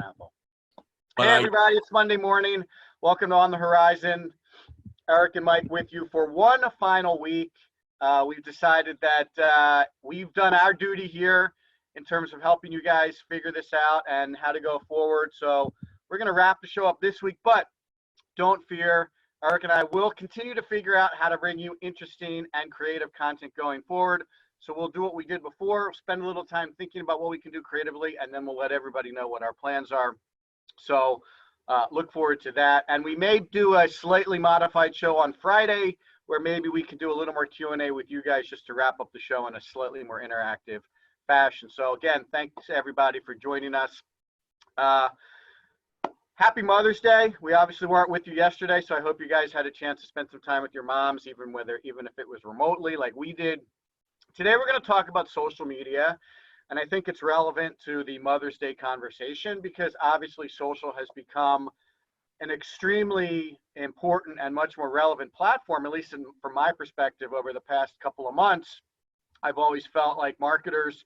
Apple. But Hey everybody, it's Monday morning. Welcome to On the Horizon. Eric and Mike with you for one final week. We've decided that we've done our duty here in terms of helping you guys figure this out and how to go forward. So we're going to wrap the show up this week, but don't fear. Eric and I will continue to figure out how to bring you interesting and creative content going forward. So we'll do what we did before, spend a little time thinking about what we can do creatively, and then we'll let everybody know what our plans are. So look forward to that. And we may do a slightly modified show on Friday where maybe we can do a little more Q&A with you guys just to wrap up the show in a slightly more interactive fashion. So again, thanks everybody for joining us. Happy Mother's Day. We obviously weren't with you yesterday, so I hope you guys had a chance to spend some time with your moms, even if it was remotely like we did. Today we're going to talk about social media. And I think it's relevant to the Mother's Day conversation because obviously social has become an extremely important and much more relevant platform, at least from my perspective over the past couple of months. I've always felt like marketers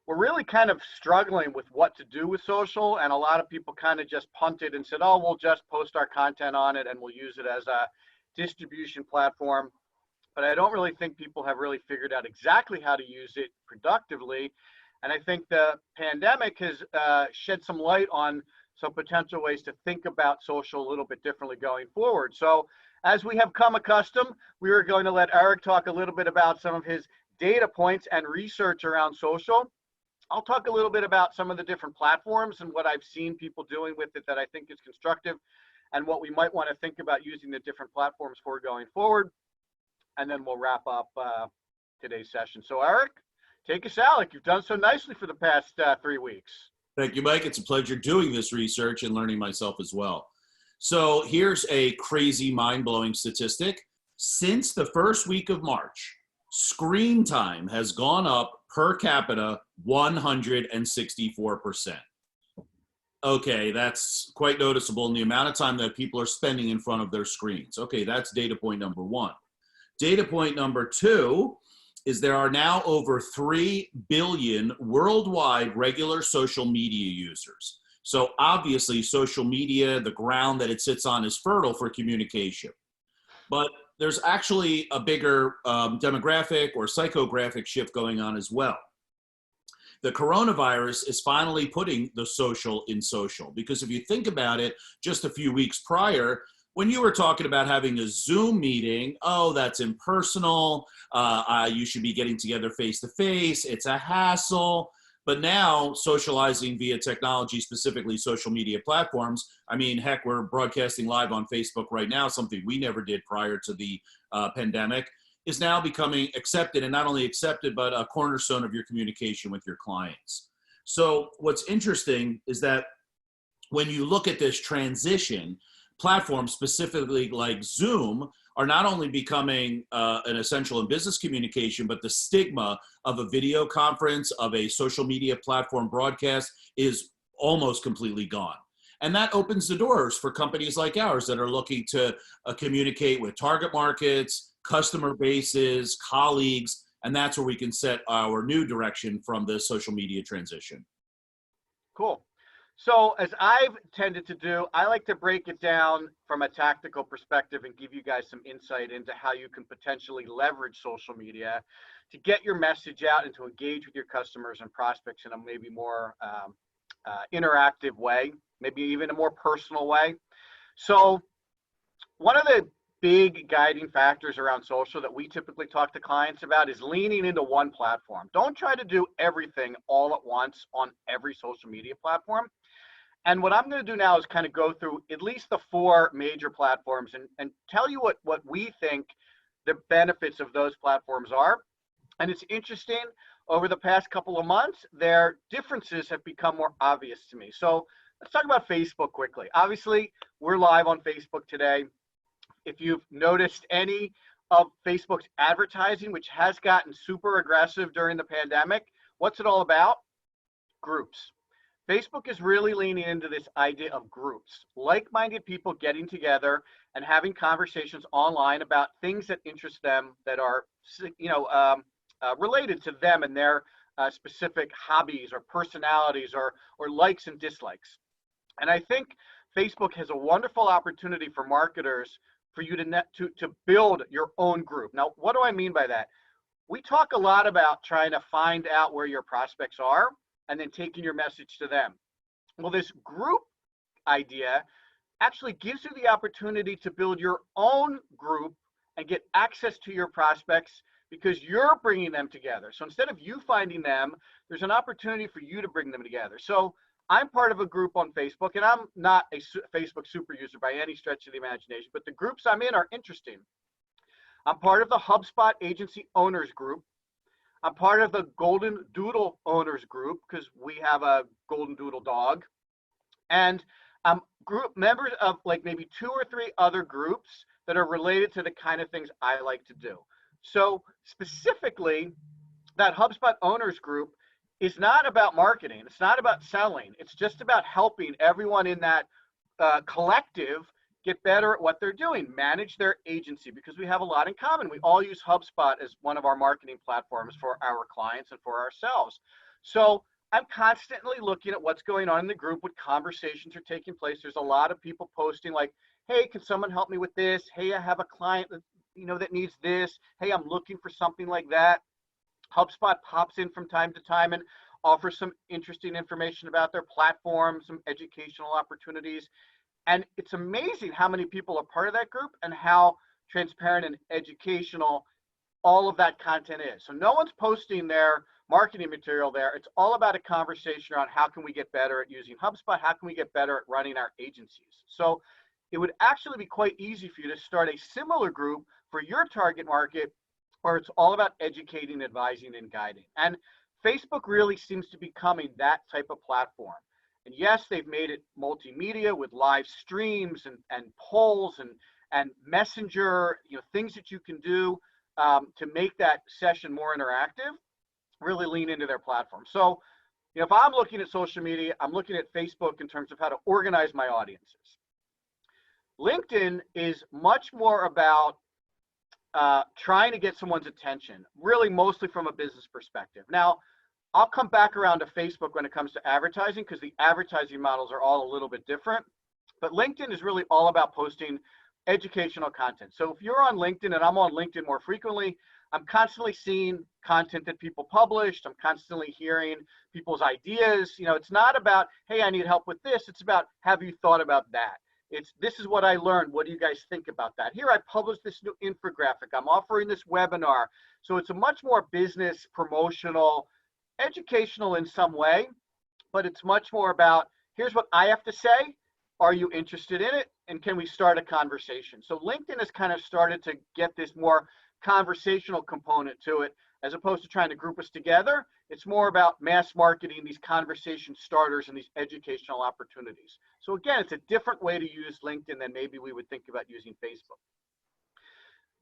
were really kind of struggling with what to do with social, and a lot of people kind of just punted and said, oh, we'll just post our content on it and we'll use it as a distribution platform. But I don't really think people have really figured out exactly how to use it productively. And I think the pandemic has shed some light on some potential ways to think about social a little bit differently going forward. So as we have come accustomed, we are going to let Eric talk a little bit about some of his data points and research around social. I'll talk a little bit about some of the different platforms and what I've seen people doing with it that I think is constructive and what we might want to think about using the different platforms for going forward. And then we'll wrap up today's session. So Eric, take us out like you've done so nicely for the past 3 weeks. Thank you, Mike. It's a pleasure doing this research and learning myself as well. So here's a crazy, mind-blowing statistic. Since the first week of March, screen time has gone up per capita 164%. Okay, that's quite noticeable in the amount of time that people are spending in front of their screens. Okay, that's data point number one. Data point number two is there are now over 3 billion worldwide regular social media users. So obviously social media, the ground that it sits on is fertile for communication. But there's actually a bigger demographic or psychographic shift going on as well. The coronavirus is finally putting the social in social, because if you think about it, just a few weeks prior, when you were talking about having a Zoom meeting, oh, that's impersonal, you should be getting together face-to-face, it's a hassle. But now, socializing via technology, specifically social media platforms, I mean, heck, we're broadcasting live on Facebook right now, something we never did prior to the pandemic, is now becoming accepted, and not only accepted, but a cornerstone of your communication with your clients. So what's interesting is that when you look at this transition, platforms specifically like Zoom are not only becoming an essential in business communication, but the stigma of a video conference, of a social media platform broadcast is almost completely gone. And that opens the doors for companies like ours that are looking to communicate with target markets, customer bases, colleagues, and that's where we can set our new direction from the social media transition. Cool. So as I've tended to do, I like to break it down from a tactical perspective and give you guys some insight into how you can potentially leverage social media to get your message out and to engage with your customers and prospects in a maybe more interactive way, maybe even a more personal way. So one of the big guiding factors around social that we typically talk to clients about is leaning into one platform. Don't try to do everything all at once on every social media platform. And what I'm going to do now is kind of go through at least the 4 major platforms and tell you what we think the benefits of those platforms are. And it's interesting, over the past couple of months, their differences have become more obvious to me. So let's talk about Facebook quickly. Obviously, we're live on Facebook today. If you've noticed any of Facebook's advertising, which has gotten super aggressive during the pandemic, what's it all about? Groups. Facebook is really leaning into this idea of groups, like-minded people getting together and having conversations online about things that interest them, that are, related to them and their specific hobbies or personalities or likes and dislikes. And I think Facebook has a wonderful opportunity for marketers for you to build your own group. Now, what do I mean by that? We talk a lot about trying to find out where your prospects are and then taking your message to them. Well, this group idea actually gives you the opportunity to build your own group and get access to your prospects because you're bringing them together. So instead of you finding them, there's an opportunity for you to bring them together. So I'm part of a group on Facebook, and I'm not a Facebook super user by any stretch of the imagination, but the groups I'm in are interesting. I'm part of the HubSpot Agency Owners Group. I'm part of the Golden Doodle Owners Group because we have a Golden Doodle dog. And I'm group members of like maybe 2 or 3 other groups that are related to the kind of things I like to do. So specifically, that HubSpot Owners Group is not about marketing. It's not about selling. It's just about helping everyone in that collective get better at what they're doing, manage their agency, because we have a lot in common. We all use HubSpot as one of our marketing platforms for our clients and for ourselves. So I'm constantly looking at what's going on in the group, what conversations are taking place. There's a lot of people posting like, hey, can someone help me with this? Hey, I have a client that, that needs this. Hey, I'm looking for something like that. HubSpot pops in from time to time and offers some interesting information about their platform, some educational opportunities. And it's amazing how many people are part of that group and how transparent and educational all of that content is. So no one's posting their marketing material there. It's all about a conversation around how can we get better at using HubSpot? How can we get better at running our agencies? So it would actually be quite easy for you to start a similar group for your target market where it's all about educating, advising, and guiding. And Facebook really seems to be becoming that type of platform. And yes, they've made it multimedia with live streams and polls and messenger, things that you can do to make that session more interactive, really lean into their platform. So, if I'm looking at social media, I'm looking at Facebook in terms of how to organize my audiences. LinkedIn is much more about trying to get someone's attention, really mostly from a business perspective. Now, I'll come back around to Facebook when it comes to advertising because the advertising models are all a little bit different. But LinkedIn is really all about posting educational content. So if you're on LinkedIn, and I'm on LinkedIn more frequently, I'm constantly seeing content that people published. I'm constantly hearing people's ideas. It's not about, hey, I need help with this. It's about, have you thought about that? This is what I learned. What do you guys think about that? Here, I published this new infographic. I'm offering this webinar. So it's a much more business, promotional, educational in some way, but it's much more about, here's what I have to say. Are you interested in it? And can we start a conversation? So LinkedIn has kind of started to get this more conversational component to it, as opposed to trying to group us together. It's more about mass marketing, these conversation starters and these educational opportunities. So again, it's a different way to use LinkedIn than maybe we would think about using Facebook.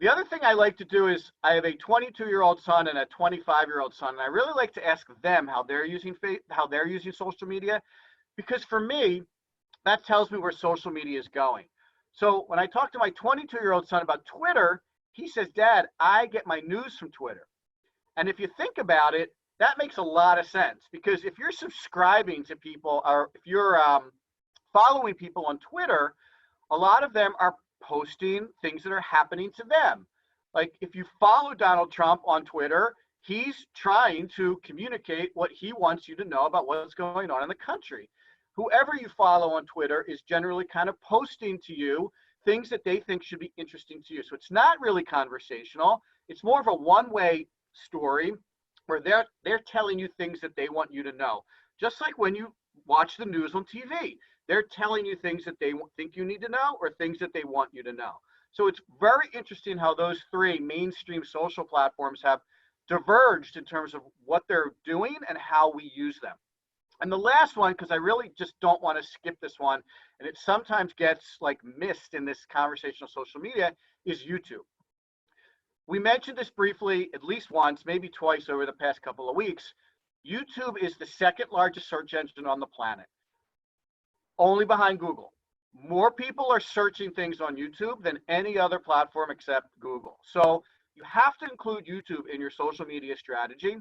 The other thing I like to do is I have a 22-year-old son and a 25-year-old son, and I really like to ask them how they're using social media, because for me, that tells me where social media is going. So when I talk to my 22-year-old son about Twitter, he says, Dad, I get my news from Twitter. And if you think about it, that makes a lot of sense, because if you're subscribing to people or if you're following people on Twitter, a lot of them are posting things that are happening to them. Like if you follow Donald Trump on Twitter, he's trying to communicate what he wants you to know about what's going on in the country. Whoever you follow on Twitter is generally kind of posting to you things that they think should be interesting to you. So it's not really conversational. It's more of a one-way story where they're telling you things that they want you to know. Just like when you watch the news on TV, they're telling you things that they think you need to know or things that they want you to know. So it's very interesting how those 3 mainstream social platforms have diverged in terms of what they're doing and how we use them. And the last one, because I really just don't want to skip this one, and it sometimes gets like missed in this conversation of social media, is YouTube. We mentioned this briefly at least once, maybe twice over the past couple of weeks. YouTube is the 2nd largest search engine on the planet, only behind Google. More people are searching things on YouTube than any other platform except Google. So you have to include YouTube in your social media strategy.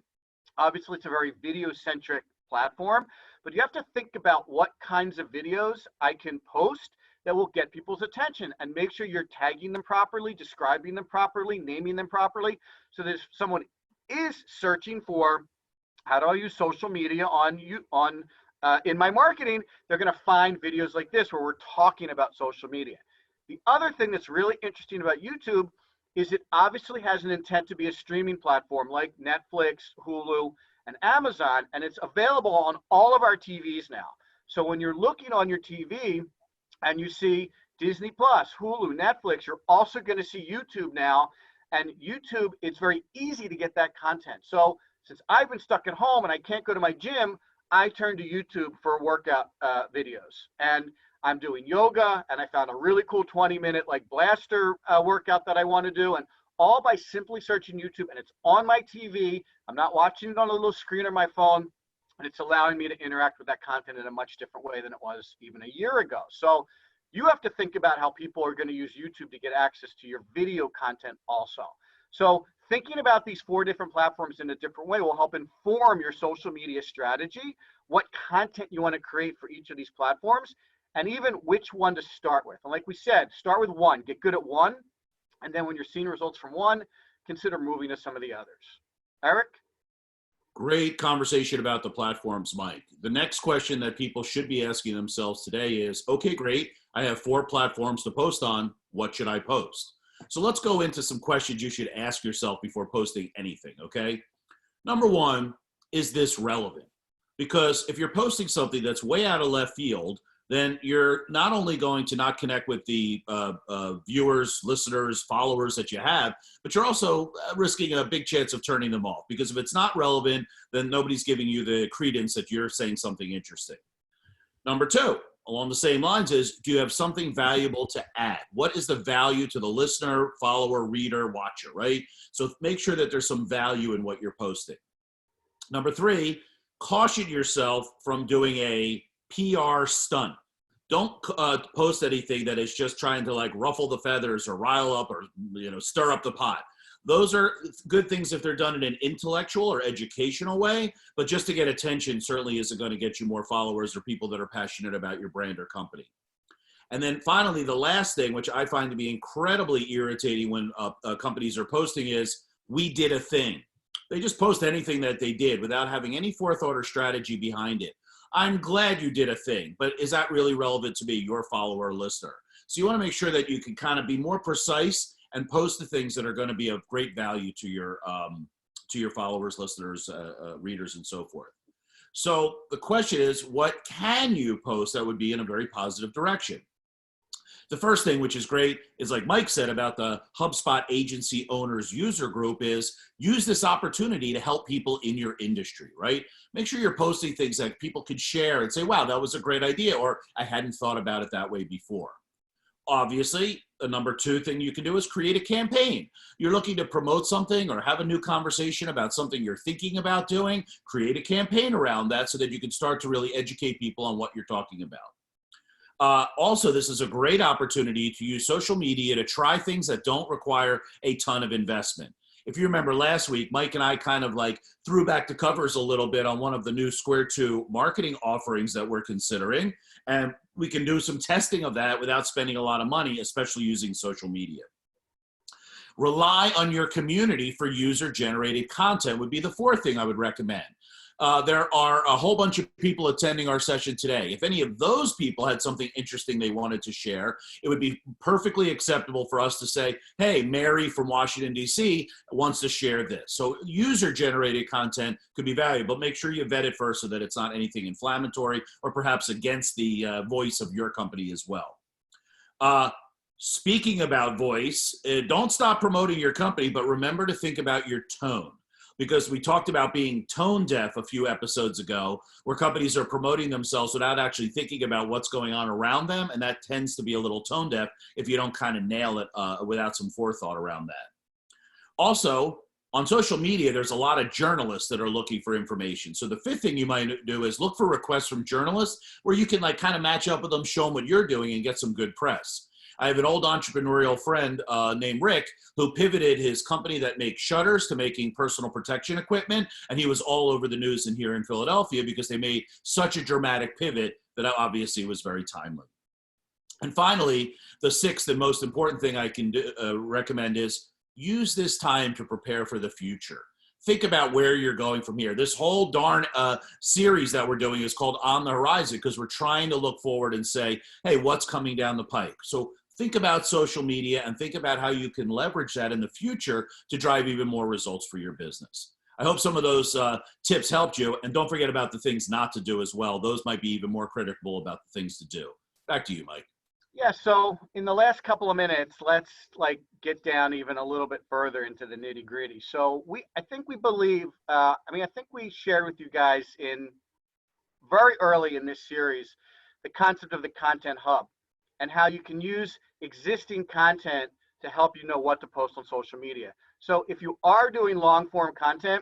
Obviously, it's a very video-centric platform, but you have to think about what kinds of videos I can post that will get people's attention, and make sure you're tagging them properly, describing them properly, naming them properly, so that if someone is searching for how do I use social media in my marketing, they're going to find videos like this where we're talking about social media. The other thing that's really interesting about YouTube is it obviously has an intent to be a streaming platform like Netflix, Hulu, and Amazon, and it's available on all of our TVs now. So when you're looking on your TV and you see Disney Plus, Hulu, Netflix, you're also going to see YouTube now. And YouTube, it's very easy to get that content. So since I've been stuck at home and I can't go to my gym, I turn to YouTube for workout videos. And I'm doing yoga, and I found a really cool 20-minute like blaster workout that I want to do, and all by simply searching YouTube, and it's on my TV. I'm not watching it on a little screen on my phone, and it's allowing me to interact with that content in a much different way than it was even a year ago. So you have to think about how people are going to use YouTube to get access to your video content also. So thinking about these 4 different platforms in a different way will help inform your social media strategy, what content you want to create for each of these platforms, and even which one to start with. And like we said, start with one, get good at one, and then when you're seeing results from one, consider moving to some of the others. Eric? Great conversation about the platforms, Mike. The next question that people should be asking themselves today is, okay, great, I have 4 platforms to post on. What should I post? So let's go into some questions you should ask yourself before posting anything, okay? Number 1, is this relevant? Because if you're posting something that's way out of left field, then you're not only going to not connect with the viewers, listeners, followers that you have, but you're also risking a big chance of turning them off. Because if it's not relevant, then nobody's giving you the credence that you're saying something interesting. Number 2, along the same lines is, do you have something valuable to add? What is the value to the listener, follower, reader, watcher, right? So make sure that there's some value in what you're posting. Number 3, caution yourself from doing a PR stunt. Don't post anything that is just trying to like ruffle the feathers or rile up or stir up the pot. Those are good things if they're done in an intellectual or educational way, but just to get attention certainly isn't going to get you more followers or people that are passionate about your brand or company. And then finally, the last thing, which I find to be incredibly irritating when companies are posting, is, we did a thing. They just post anything that they did without having any forethought or strategy behind it. I'm glad you did a thing, but is that really relevant to be your follower or listener? So you want to make sure that you can kind of be more precise and post the things that are going to be of great value to your followers, listeners, readers, and so forth. So the question is, what can you post that would be in a very positive direction? The first thing, which is great, is like Mike said about the HubSpot agency owners user group, is use this opportunity to help people in your industry, right? Make sure you're posting things that people can share and say, wow, that was a great idea, or I hadn't thought about it that way before. Obviously, the number 2 thing you can do is create a campaign. You're looking to promote something or have a new conversation about something you're thinking about doing, create a campaign around that so that you can start to really educate people on what you're talking about. Also, this is a great opportunity to use social media to try things that don't require a ton of investment. If you remember last week, Mike and I kind of like threw back the covers a little bit on one of the new Square 2 marketing offerings that we're considering. And we can do some testing of that without spending a lot of money, especially using social media. Rely on your community for user-generated content would be the 4th thing I would recommend. There are a whole bunch of people attending our session today. If any of those people had something interesting they wanted to share, it would be perfectly acceptable for us to say, hey, Mary from Washington, D.C. wants to share this. So user-generated content could be valuable, but make sure you vet it first so that it's not anything inflammatory or perhaps against the voice of your company as well. Speaking about voice, don't stop promoting your company, but remember to think about your tone. Because we talked about being tone deaf a few episodes ago, where companies are promoting themselves without actually thinking about what's going on around them, and that tends to be a little tone deaf if you don't kind of nail it without some forethought around that. Also, on social media, there's a lot of journalists that are looking for information. So the 5th thing you might do is look for requests from journalists where you can like kind of match up with them, show them what you're doing, and get some good press. I have an old entrepreneurial friend named Rick who pivoted his company that makes shutters to making personal protection equipment. And he was all over the news and here in Philadelphia because they made such a dramatic pivot that obviously was very timely. And finally, the sixth and most important thing I can recommend is use this time to prepare for the future. Think about where you're going from here. This whole darn series that we're doing is called On the Horizon because we're trying to look forward and say, hey, what's coming down the pike? So think about social media and think about how you can leverage that in the future to drive even more results for your business. I hope some of those tips helped you. And don't forget about the things not to do as well. Those might be even more critical about the things to do. Back to you, Mike. Yeah, so in the last couple of minutes, let's get down even a little bit further into the nitty gritty. So I think we shared with you guys in very early in this series, the concept of the content hub and how you can use existing content to help you know what to post on social media. So if you are doing long form content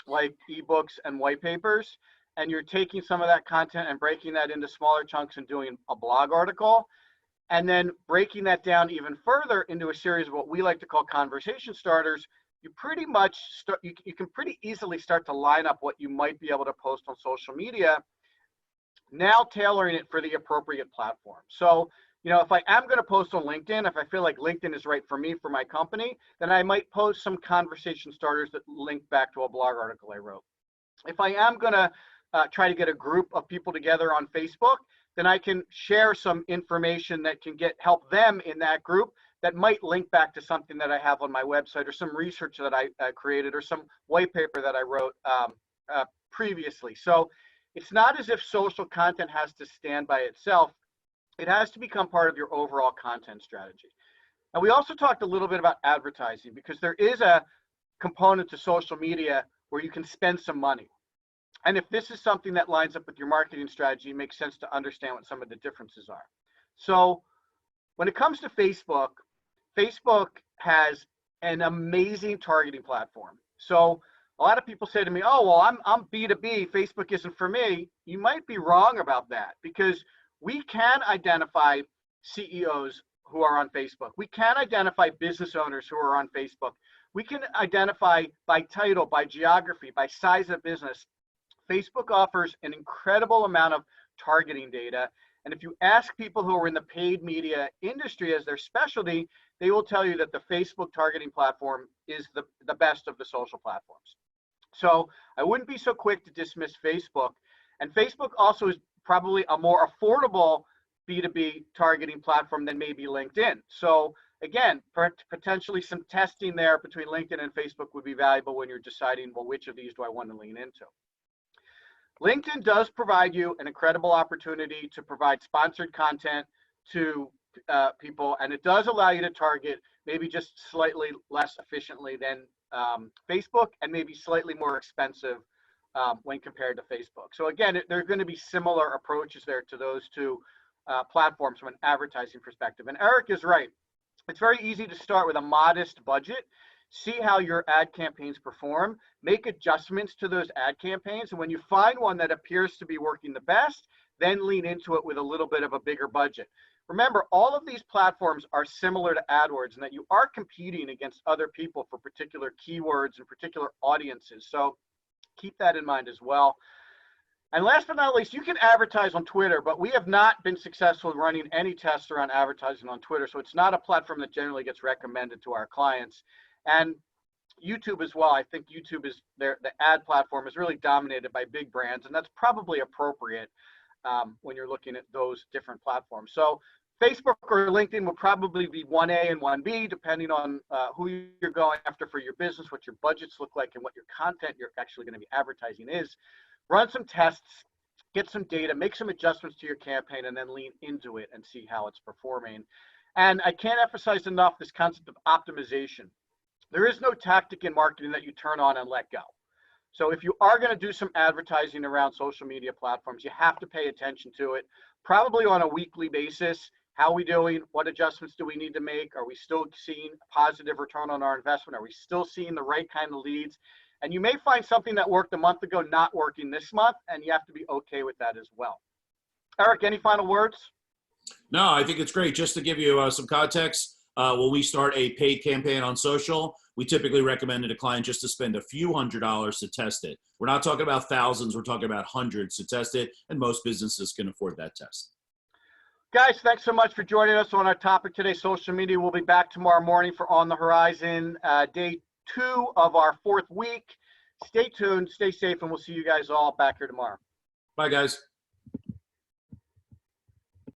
like ebooks and white papers, and you're taking some of that content and breaking that into smaller chunks and doing a blog article, and then breaking that down even further into a series of what we like to call conversation starters, you pretty much you can pretty easily start to line up what you might be able to post on social media, now tailoring it for the appropriate platform. So, if I am going to post on LinkedIn, if I feel like LinkedIn is right for me, for my company, then I might post some conversation starters that link back to a blog article I wrote. If I am going to try to get a group of people together on Facebook, then I can share some information that can help them in that group that might link back to something that I have on my website or some research that I created or some white paper that I wrote previously. So it's not as if social content has to stand by itself. It has to become part of your overall content strategy. And we also talked a little bit about advertising because there is a component to social media where you can spend some money. And if this is something that lines up with your marketing strategy, it makes sense to understand what some of the differences are. So when it comes to Facebook, Facebook has an amazing targeting platform. So a lot of people say to me, oh, well, I'm B2B, Facebook isn't for me. You might be wrong about that because we can identify CEOs who are on Facebook. We can identify business owners who are on Facebook. We can identify by title, by geography, by size of business. Facebook offers an incredible amount of targeting data. And if you ask people who are in the paid media industry as their specialty, they will tell you that the Facebook targeting platform is the best of the social platforms. So I wouldn't be so quick to dismiss Facebook. And Facebook also is probably a more affordable B2B targeting platform than maybe LinkedIn. So again, potentially some testing there between LinkedIn and Facebook would be valuable when you're deciding, well, which of these do I want to lean into? LinkedIn does provide you an incredible opportunity to provide sponsored content to people, and it does allow you to target maybe just slightly less efficiently than Facebook and maybe slightly more expensive when compared to Facebook. So again, there are going to be similar approaches there to those two platforms from an advertising perspective. And Eric is right. It's very easy to start with a modest budget, see how your ad campaigns perform, make adjustments to those ad campaigns, and when you find one that appears to be working the best, then lean into it with a little bit of a bigger budget. Remember, all of these platforms are similar to AdWords in that you are competing against other people for particular keywords and particular audiences. So keep that in mind as well. And last but not least, you can advertise on Twitter, but we have not been successful in running any tests around advertising on Twitter. So it's not a platform that generally gets recommended to our clients. And YouTube as well. I think YouTube is the ad platform is really dominated by big brands, and that's probably appropriate when you're looking at those different platforms. So Facebook or LinkedIn will probably be 1A and 1B, depending on who you're going after for your business, what your budgets look like, and what your content you're actually going to be advertising is. Run some tests, get some data, make some adjustments to your campaign, and then lean into it and see how it's performing. And I can't emphasize enough this concept of optimization. There is no tactic in marketing that you turn on and let go. So if you are going to do some advertising around social media platforms, you have to pay attention to it, probably on a weekly basis. How are we doing? What adjustments do we need to make? Are we still seeing a positive return on our investment? Are we still seeing the right kind of leads? And you may find something that worked a month ago not working this month, and you have to be okay with that as well. Eric, any final words? No, I think it's great. Just to give you some context, when we start a paid campaign on social, we typically recommend to a client just to spend a few $100s to test it. We're not talking about thousands, we're talking about hundreds to test it, and most businesses can afford that test. Guys, thanks so much for joining us on our topic today, social media. We'll be back tomorrow morning for On the Horizon, day 2 of our 4th week. Stay tuned, stay safe, and we'll see you guys all back here tomorrow. Bye, guys.